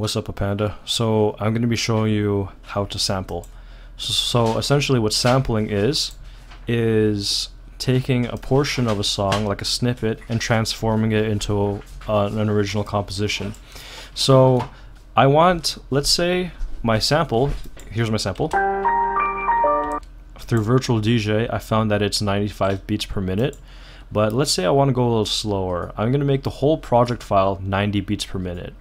What's up, Apandah? So I'm going to be showing you how to sample. So essentially what sampling is taking a portion of a song, like a snippet, and transforming it into an original composition. So I want, let's say my sample, here's my sample. Through Virtual DJ, I found that it's 95 beats per minute. But let's say I want to go a little slower. I'm going to make the whole project file 90 beats per minute.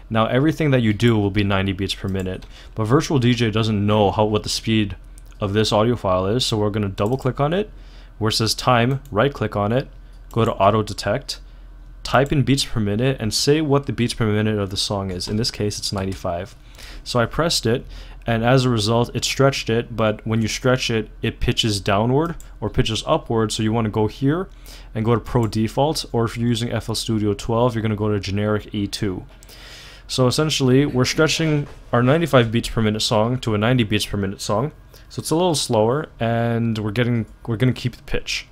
Now everything that you do will be 90 beats per minute, but Virtual DJ doesn't know what the speed of this audio file is, so we're going to double click on it. Where it says time, right click on it, go to auto detect, type in beats per minute, and say what the beats per minute of the song is. In this case it's 95. So I pressed it, and as a result it stretched it, but when you stretch it, it pitches downward or pitches upward, so you want to go here and go to Pro Default, or if you're using FL Studio 12 you're going to go to Generic E2. So essentially we're stretching our 95 beats per minute song to a 90 beats per minute song, so it's a little slower, and we're going to keep the pitch.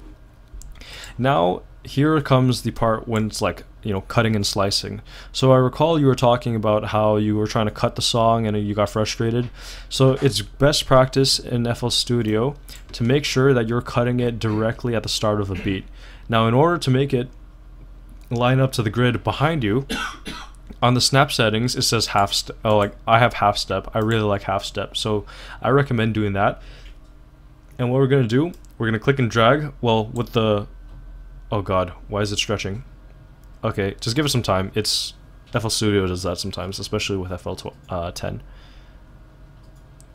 Now here comes the part when it's like, you know, cutting and slicing. So I recall you were talking about how you were trying to cut the song and you got frustrated. So it's best practice in FL Studio to make sure that you're cutting it directly at the start of a beat. Now in order to make it line up to the grid behind you, on the snap settings it says half step. Oh, like I have half step. I really like half step, so I recommend doing that. And what we're going to do, we're going to click and drag. Well, with the, oh god, why is it stretching? Okay, just give it some time. It's FL Studio does that sometimes, especially with FL 10.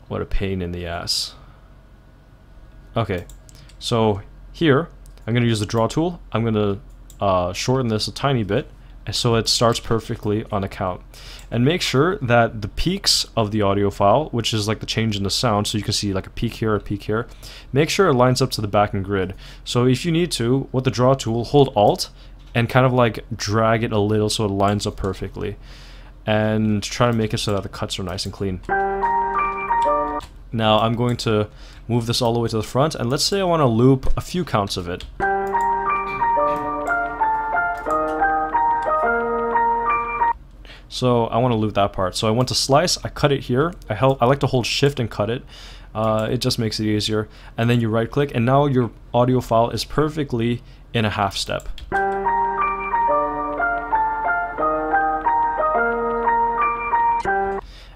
What a pain in the ass. Okay, so here I'm going to use the draw tool. I'm going to shorten this a tiny bit so it starts perfectly on a count. And make sure that the peaks of the audio file, which is like the change in the sound, so you can see like a peak here, make sure it lines up to the back and grid. So if you need to, with the draw tool, hold Alt and kind of like drag it a little so it lines up perfectly. And try to make it so that the cuts are nice and clean. Now I'm going to move this all the way to the front, and let's say I want to loop a few counts of it. So I want to loop that part. So I went to slice, I cut it here. I like to hold shift and cut it. It just makes it easier. And then you right click, and now your audio file is perfectly in a half step.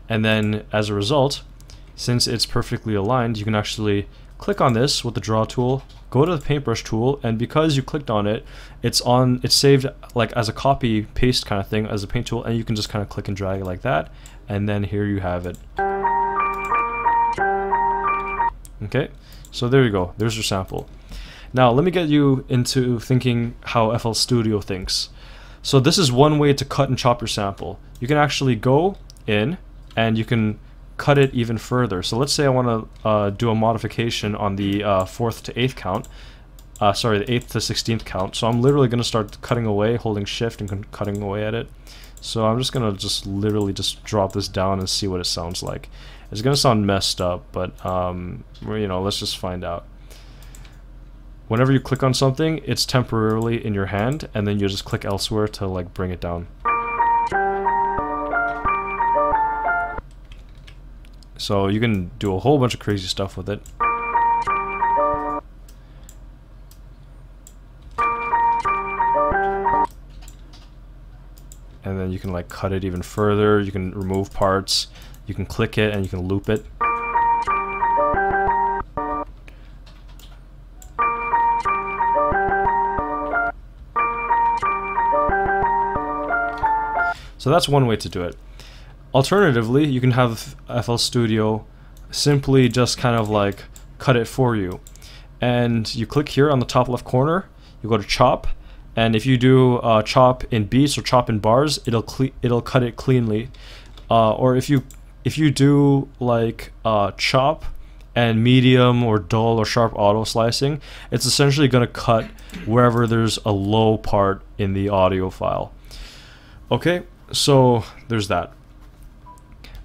And then as a result, since it's perfectly aligned, you can actually click on this with the draw tool, go to the paintbrush tool, and because you clicked on it, it's saved like as a copy paste kind of thing as a paint tool, and you can just kind of click and drag it like that, and then here you have it. Okay, so there you go, there's your sample. Now let me get you into thinking how FL Studio thinks. So this is one way to cut and chop your sample. You can actually go in and you can cut it even further. So let's say I want to do a modification on the 4th to 8th count, sorry, the 8th to 16th count. So I'm literally going to start cutting away, holding shift and cutting away at it. So I'm just going to literally drop this down and see what it sounds like. It's going to sound messed up, but you know, let's just find out. Whenever you click on something, it's temporarily in your hand, and then you just click elsewhere to like bring it down. So you can do a whole bunch of crazy stuff with it. And then you can like cut it even further, you can remove parts, you can click it and you can loop it. So that's one way to do it. Alternatively, you can have FL Studio simply just kind of like cut it for you. And you click here on the top left corner, you go to chop, and if you do chop in beats or chop in bars, it'll cut it cleanly. Or if you do like chop and medium or dull or sharp auto slicing, it's essentially going to cut wherever there's a low part in the audio file. Okay, so there's that.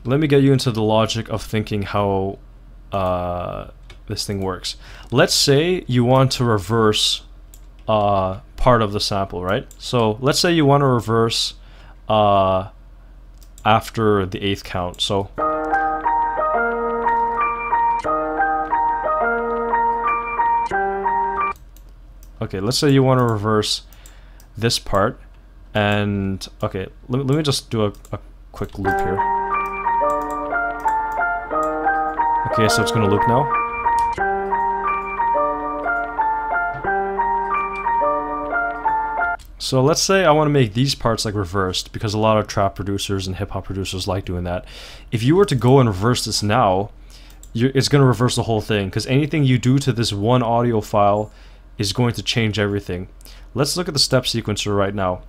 Let me get you into the logic of thinking how this thing works. Let's say you want to reverse part of the sample, right? So let's say you want to reverse after the 8th count. So okay, let's say you want to reverse this part, and okay, let me just do a quick loop here. Okay, so it's going to loop now. So let's say I want to make these parts like reversed, because a lot of trap producers and hip hop producers like doing that. If you were to go and reverse this now, it's going to reverse the whole thing, because anything you do to this one audio file is going to change everything. Let's look at the step sequencer right now.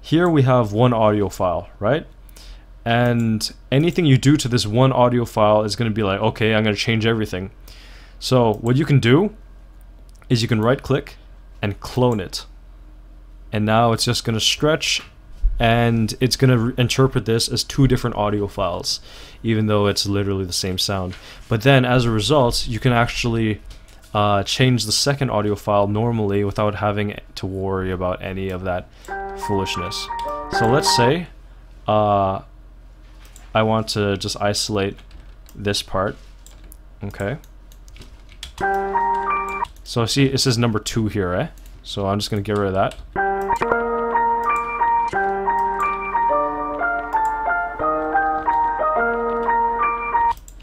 Here we have one audio file, right? And anything you do to this one audio file is going to be like, okay, I'm going to change everything. So what you can do is you can right click and clone it. And now it's just going to stretch, and it's going to interpret this as 2 different audio files, even though it's literally the same sound. But then as a result, you can actually change the second audio file normally without having to worry about any of that foolishness. So let's say I want to just isolate this part. Okay. So see, it says number 2 here, eh? So I'm just going to get rid of that.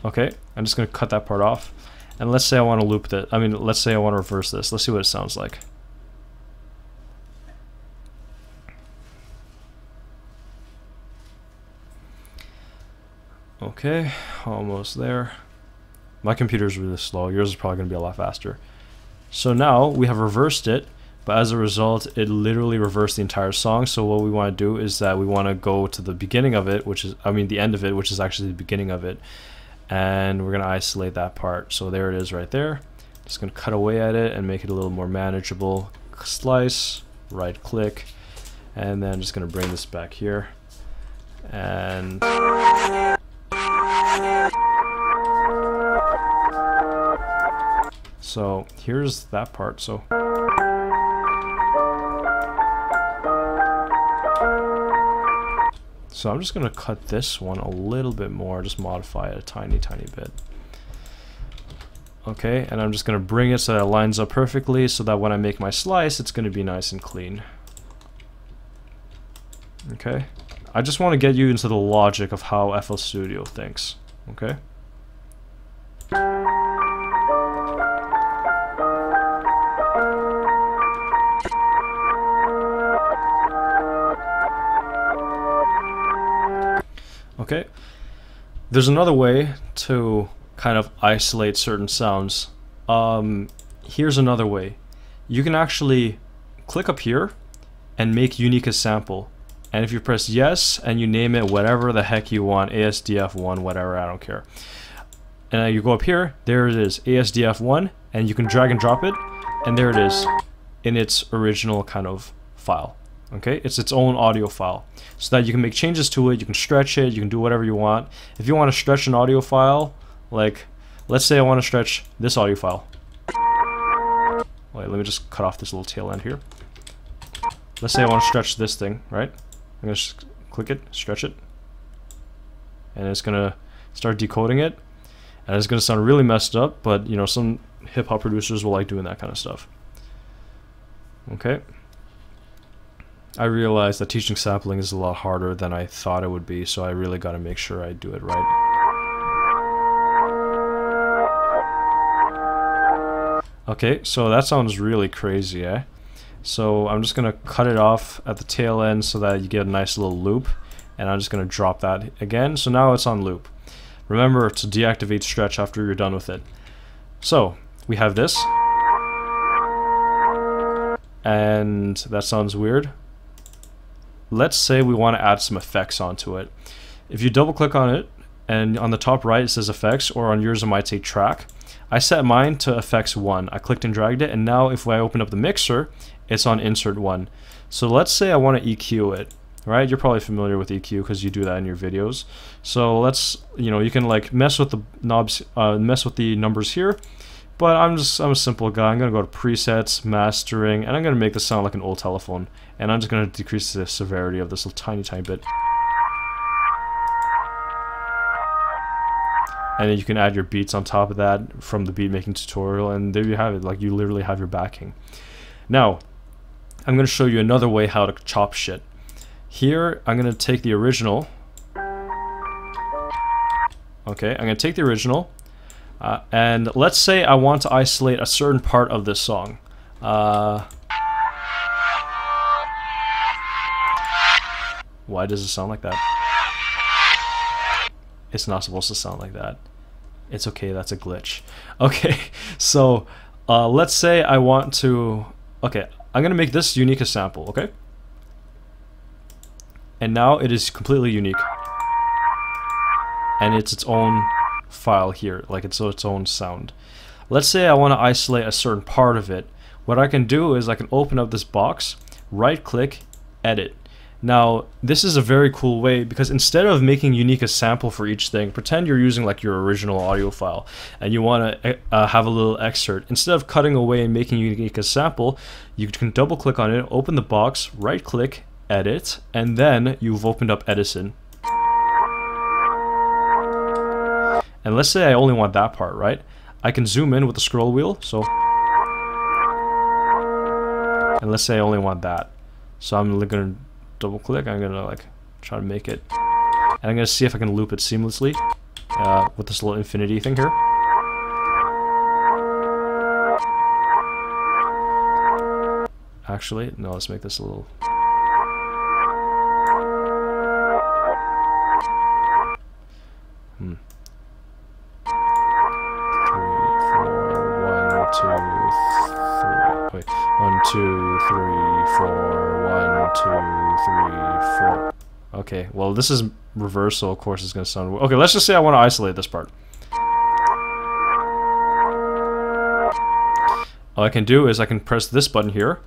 Okay, I'm just going to cut that part off. And let's say I want to loop that. I mean, let's say I want to reverse this. Let's see what it sounds like. Okay, almost there. My computer's really slow. Yours is probably going to be a lot faster. So now we have reversed it, but as a result, it literally reversed the entire song. So what we want to do is that we want to go to the beginning of it, which is, I mean, the end of it, which is actually the beginning of it. And we're going to isolate that part. So there it is right there. Just going to cut away at it and make it a little more manageable. Slice, right click, and then just going to bring this back here. And so here's that part. So I'm just going to cut this one a little bit more, just modify it a tiny bit. Okay, and I'm just going to bring it so that it lines up perfectly, so that when I make my slice, it's going to be nice and clean. Okay, I just want to get you into the logic of how FL Studio thinks. Okay. Okay, there's another way to kind of isolate certain sounds. Here's another way. You can actually click up here and make unique as sample. And if you press yes and you name it whatever the heck you want, ASDF1, whatever, I don't care. And you go up here, there it is, ASDF1, and you can drag and drop it, and there it is in its original kind of file. Okay, it's its own audio file, so that you can make changes to it, you can stretch it, you can do whatever you want. If you want to stretch an audio file, like, let's say I want to stretch this audio file. Wait, let me just cut off this little tail end here. Let's say I want to stretch this thing, right? I'm going to just click it, stretch it, and it's going to start decoding it, and it's going to sound really messed up, but you know, some hip-hop producers will like doing that kind of stuff. Okay. I realized that teaching sampling is a lot harder than I thought it would be, so I really got to make sure I do it right. Okay, so that sounds really crazy, eh? So I'm just going to cut it off at the tail end so that you get a nice little loop, and I'm just going to drop that again. So now it's on loop. Remember to deactivate stretch after you're done with it. So we have this, and that sounds weird. Let's say we want to add some effects onto it. If you double click on it, and on the top right it says effects, or on yours it might say track. I set mine to effects 1. I clicked and dragged it, and now if I open up the mixer, it's on insert 1. So let's say I want to EQ it, right? You're probably familiar with EQ because you do that in your videos. So let's, you know, you can like mess with the knobs, mess with the numbers here. But I'm a simple guy. I'm going to go to presets, mastering, and I'm going to make this sound like an old telephone. And I'm just going to decrease the severity of this a tiny bit. and then you can add your beats on top of that from the beat making tutorial, and there you have it. Like, you literally have your backing. Now I'm going to show you another way how to chop shit. Here I'm going to take the original. Okay, I'm going to take the original, and let's say I want to isolate a certain part of this song. Why does it sound like that? It's not supposed to sound like that. It's okay, that's a glitch. Okay, so let's say I want to... Okay, I'm going to make this unique a sample, okay? And now it is completely unique. And it's its own file here, like it's its own sound. Let's say I want to isolate a certain part of it. What I can do is I can open up this box, right click, edit. Now this is a very cool way, because instead of making unique a sample for each thing, pretend you're using like your original audio file and you want to have a little excerpt. Instead of cutting away and making unique a sample, you can double click on it, open the box, right click, edit, and then you've opened up Edison. And let's say I only want that part, right? I can zoom in with the scroll wheel, so... And let's say I only want that. So I'm gonna double click, I'm gonna like try to make it. And I'm gonna see if I can loop it seamlessly with this little infinity thing here. Actually, no, let's make this a little... Wait, 1, 2, 3, 4, 1, 2, 3, 4. Okay, well this is reverse, so of course it's gonna sound... Okay, let's just say I want to isolate this part. All I can do is I can press this button here,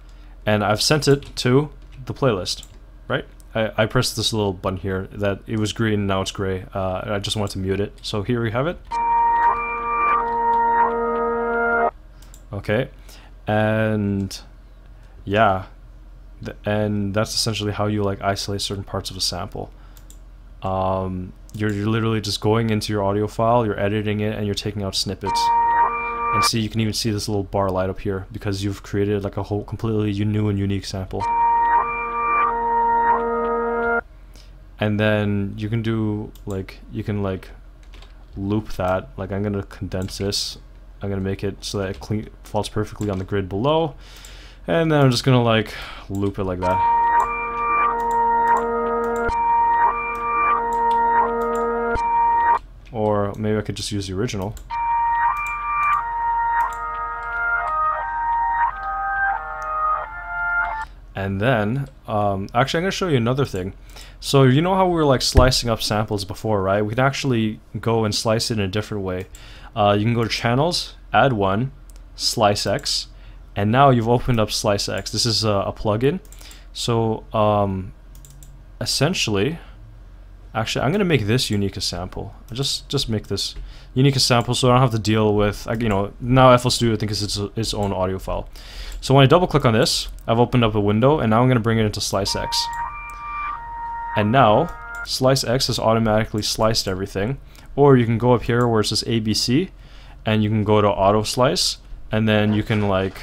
and I've sent it to the playlist, right? I pressed this little button here that it was green, now it's gray. I just wanted to mute it, so here we have it. Okay, and yeah, and that's essentially how you like isolate certain parts of a sample. You're literally just going into your audio file, you're editing it, and you're taking out snippets. And see, you can even see this little bar light up here because you've created like a whole completely new and unique sample. And then you can do like, you can like loop that. Like, I'm gonna condense this. I'm gonna make it so that it falls perfectly on the grid below, and then I'm just gonna like loop it like that. Or maybe I could just use the original. And then, actually I'm gonna show you another thing. So you know how we were like slicing up samples before, right? We can actually go and slice it in a different way. You can go to Channels, Add One, Slicex, and now you've opened up Slicex. This is a plugin. So essentially, actually I'm gonna make this unique a sample. Just make this unique a sample so I don't have to deal with, you know, now FL Studio thinks it's its own audio file. So when I double click on this, I've opened up a window, and now I'm gonna bring it into Slicex. And now Slicex has automatically sliced everything. Or you can go up here where it says ABC, and you can go to auto slice, and then you can like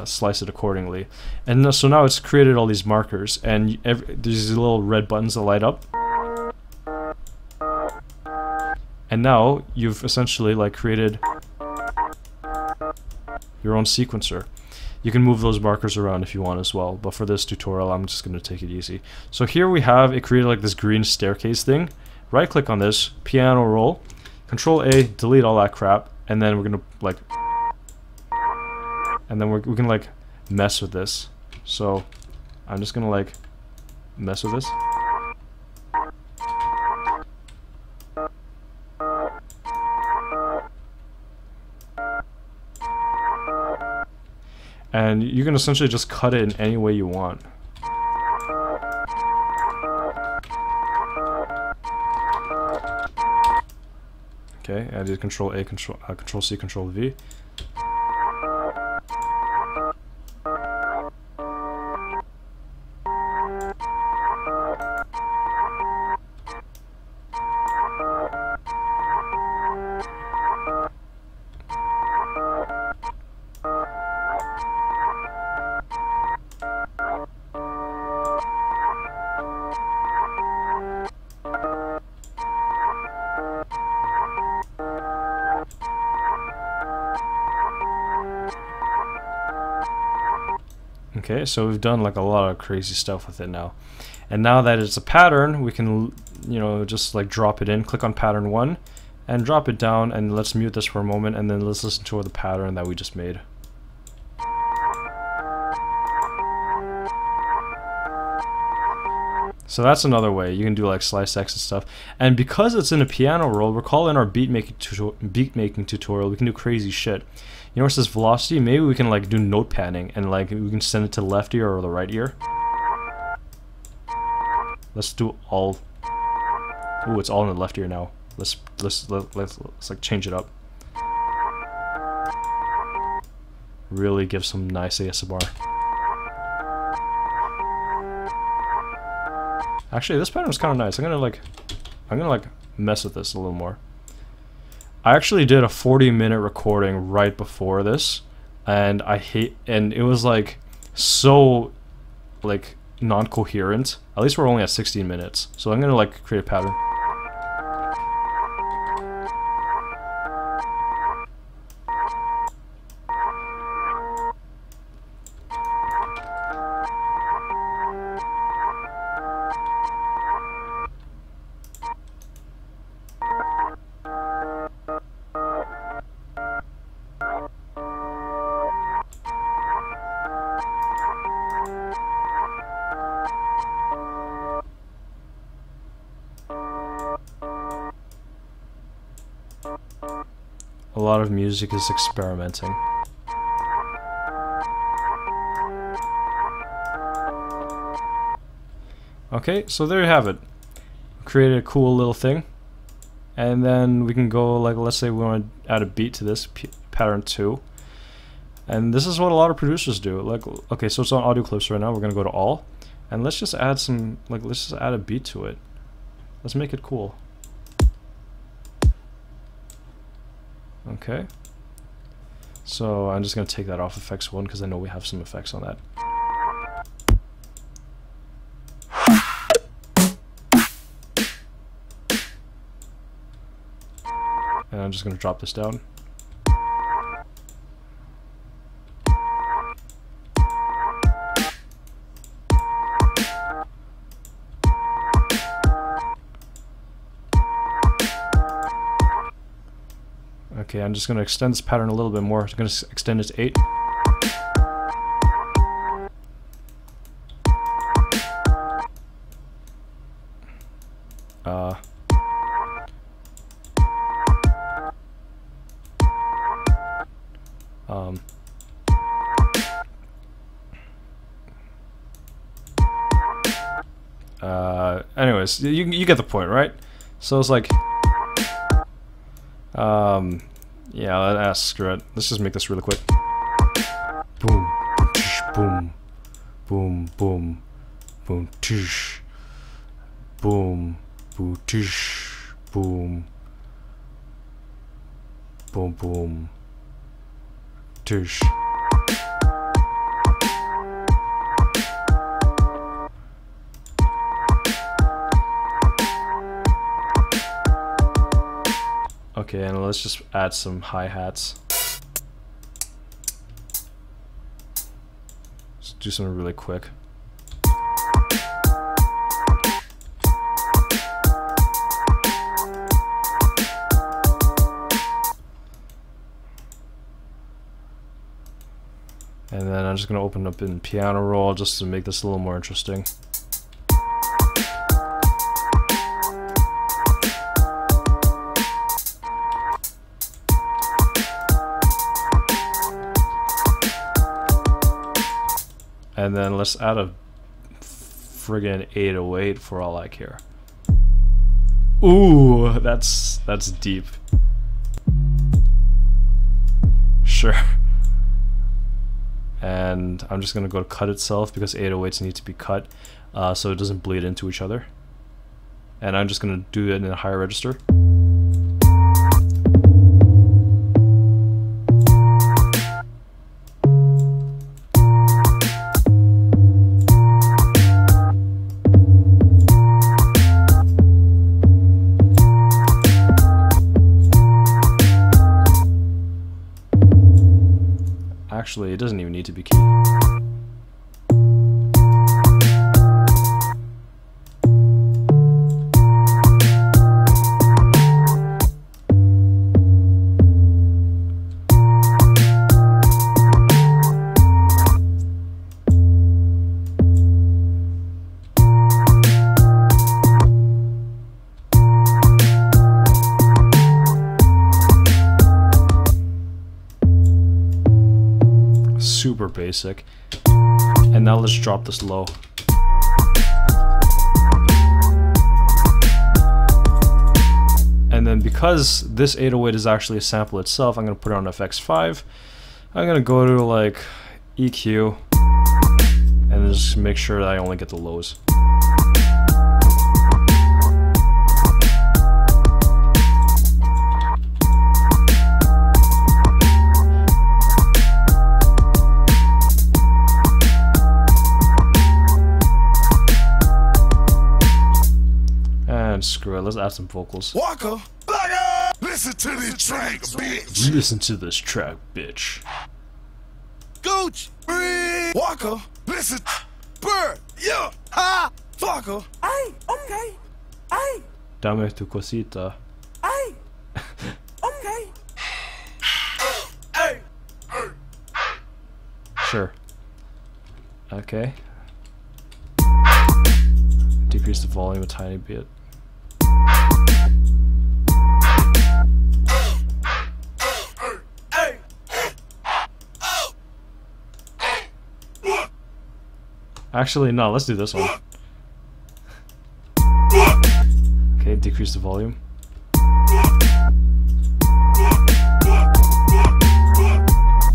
slice it accordingly. And so now it's created all these markers, and there's these little red buttons that light up. And now you've essentially like created your own sequencer. You can move those markers around if you want as well, but for this tutorial I'm just going to take it easy. So here we have it created like this green staircase thing. Right click on this, piano roll, Control A, delete all that crap, and then we're gonna like, and then we can like mess with this. So I'm just gonna like mess with this. And you can essentially just cut it in any way you want. Okay, I did Control A, Control C, Control V. Okay, so we've done like a lot of crazy stuff with it now. And now that it's a pattern, we can, you know, just like drop it in, click on pattern 1, and drop it down, and let's mute this for a moment, and then let's listen to the pattern that we just made. So that's another way. You can do like Slicex and stuff. And because it's in a piano roll, we're calling our beat making tutorial. We can do crazy shit. You know where it says velocity? Maybe we can like do note panning, and like we can send it to the left ear or the right ear. Let's do all. Ooh, it's all in the left ear now. Let's like change it up. Really give some nice ASMR. Actually, this pattern is kind of nice. I'm gonna like mess with this a little more. I actually did a 40-minute recording right before this, and it was like so like non-coherent. At least we're only at 16 minutes, so I'm gonna like create a pattern. A lot of music is experimenting. Okay, so there you have it. Created a cool little thing, and then we can go like, let's say we want to add a beat to this pattern 2, and this is what a lot of producers do. Like, okay, so it's on audio clips right now. We're gonna go to all, and let's just add some, like, let's just add a beat to it. Let's make it cool. Okay, so I'm just going to take that off effects 1 because I know we have some effects on that. And I'm just going to drop this down. Okay, I'm just going to extend this pattern a little bit more. I'm going to extend it to 8. Anyways, you get the point, right? So it's like, yeah, screw it. Let's just make this really quick. Boom, tish, boom, boom, boom, boom, tish, boom, boom, tish, boom, boom, boom, tish. Okay, and let's just add some hi-hats. Let's do something really quick. And then I'm just going to open up in piano roll just to make this a little more interesting. And then let's add a friggin' 808 for all I care. Ooh, that's deep. Sure. And I'm just gonna go to cut itself because 808s need to be cut so it doesn't bleed into each other. And I'm just gonna do it in a higher register. Actually, it doesn't even need to be keyed. super basic. And now let's drop this low. And then because this 808 is actually a sample itself, I'm going to put it on FX5. I'm going to go to like EQ and just make sure that I only get the lows. And screw it, let's add some vocals. Walker, listen to this track, bitch. Listen to this track, bitch. Gooch, breathe. Walker, listen. Bird, yeah, ha, fucker. Ay, okay. Ay, Dame tu cosita. ay, okay. Hey, Sure. Okay. Decrease the volume a tiny bit. Actually, no, let's do this one. Okay, decrease the volume.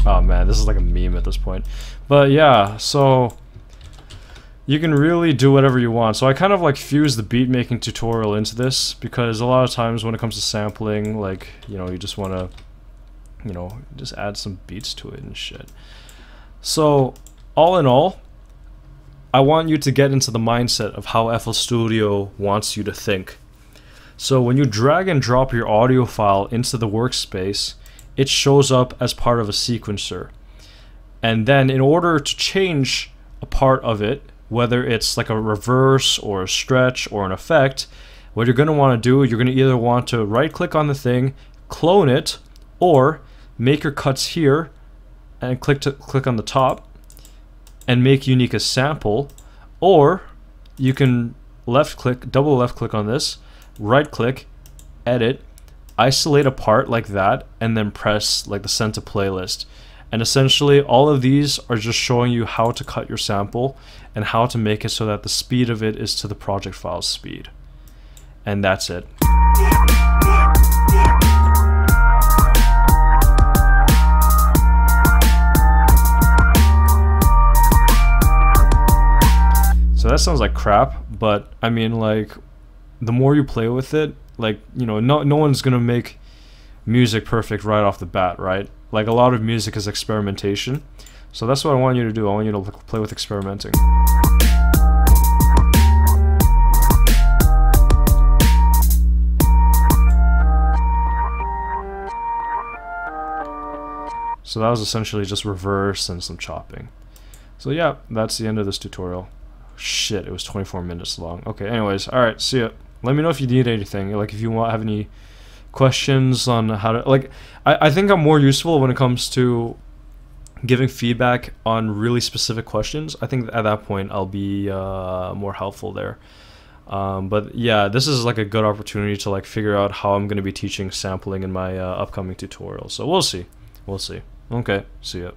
Oh man, this is like a meme at this point. But yeah, so you can really do whatever you want. So I kind of like fuse the beat making tutorial into this, because a lot of times when it comes to sampling, like, you know, you just want to, you know, just add some beats to it and shit. So all in all, I want you to get into the mindset of how FL Studio wants you to think. So when you drag and drop your audio file into the workspace, it shows up as part of a sequencer. And then in order to change a part of it, whether it's like a reverse or a stretch or an effect, what you're going to want to do, you're going to either want to right click on the thing, clone it, or make your cuts here and click on the top and make unique a sample, or you can double left click on this, right click, edit, isolate a part like that, and then press like the send to playlist. And essentially all of these are just showing you how to cut your sample and how to make it so that the speed of it is to the project file's speed. And that's it. So that sounds like crap, but I mean, like, the more you play with it, like, you know, no one's gonna make music perfect right off the bat, right? Like, a lot of music is experimentation. So that's what I want you to do. I want you to play with experimenting. So that was essentially just reverse and some chopping. So yeah, that's the end of this tutorial. Shit, it was 24 minutes long. Okay, anyways, alright, see ya. Let me know if you need anything. Like, if you have any questions on how to, like, I think I'm more useful when it comes to giving feedback on really specific questions. I think at that point I'll be more helpful there. But yeah, this is like a good opportunity to like figure out how I'm going to be teaching sampling in my upcoming tutorial. So we'll see. Okay, see ya.